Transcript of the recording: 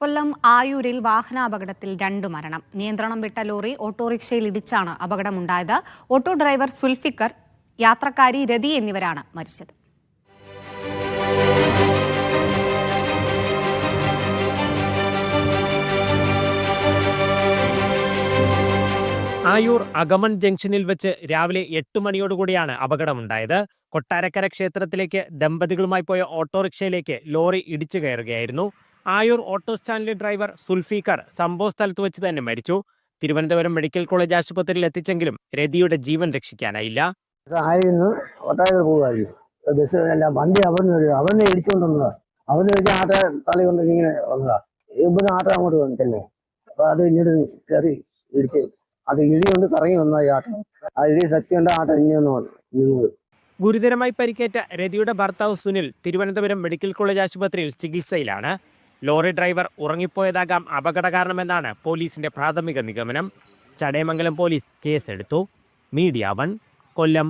കൊല്ലം ആയൂരിൽ വാഹനാപകടത്തിൽ 2 മരണം. നിയന്ത്രണം വിട്ട ലോറി ഓട്ടോറിക്ഷയിൽ ഇടിച്ചാണ് അപകടമുണ്ടായത്. ഓട്ടോ ഡ്രൈവർ സുൽഫിക്കർ, യാത്രക്കാരി രതി എന്നിവരാണ് മരിച്ചത്. ആയൂർ അഗമൺ ജംഗ്ഷനിൽ വെച്ച് രാവിലെ 8 മണിയോടുകൂടിയാണ് അപകടമുണ്ടായത്. കൊട്ടാരക്കര ക്ഷേത്രത്തിലേക്ക് ദമ്പതികളുമായി പോയ ഓട്ടോറിക്ഷയിലേക്ക് ലോറി ഇടിച്ചു കയറുകയായിരുന്നു. ആയൂർ ഓട്ടോ സ്റ്റാൻഡിലെ ഡ്രൈവർ സുൽഫീഖർ സംഭവ സ്ഥലത്ത് വെച്ച് തന്നെ മരിച്ചു. തിരുവനന്തപുരം മെഡിക്കൽ കോളേജ് ആശുപത്രിയിൽ എത്തിച്ചെങ്കിലും രതിയുടെ ജീവൻ രക്ഷിക്കാനായില്ല. വണ്ടി അവനെ ഇടിച്ചുകൊണ്ടുവന്നതാ. അവനെ ഇടിച്ച് ആട്ട തള്ളി കൊണ്ട് ഇങ്ങനെ വന്നതാ. ഇവിടെ ആട്ട അങ്ങോട്ട് തന്നെ അപ്പൊ അത് ഇങ്ങോട്ട് കയറി ഇടിച്ച് അത് ഇടി കൊണ്ട് കറങ്ങി വന്ന ആട്ടം. ആ ഇടി ശക്തി കൊണ്ട് ആട്ടം ഇനിയൊന്നും. ഗുരുതരമായി പരിക്കേറ്റ രതിയുടെ ഭർത്താവ് സുനിൽ തിരുവനന്തപുരം മെഡിക്കൽ കോളേജ് ആശുപത്രിയിൽ ചികിത്സയിലാണ്. ലോറി ഡ്രൈവർ ഉറങ്ങിപ്പോയതാകാം അപകട കാരണമെന്നാണ് പോലീസിന്റെ പ്രാഥമിക നിഗമനം. ചടയമംഗലം പോലീസ് കേസെടുത്തു. മീഡിയ 1 കൊല്ലം.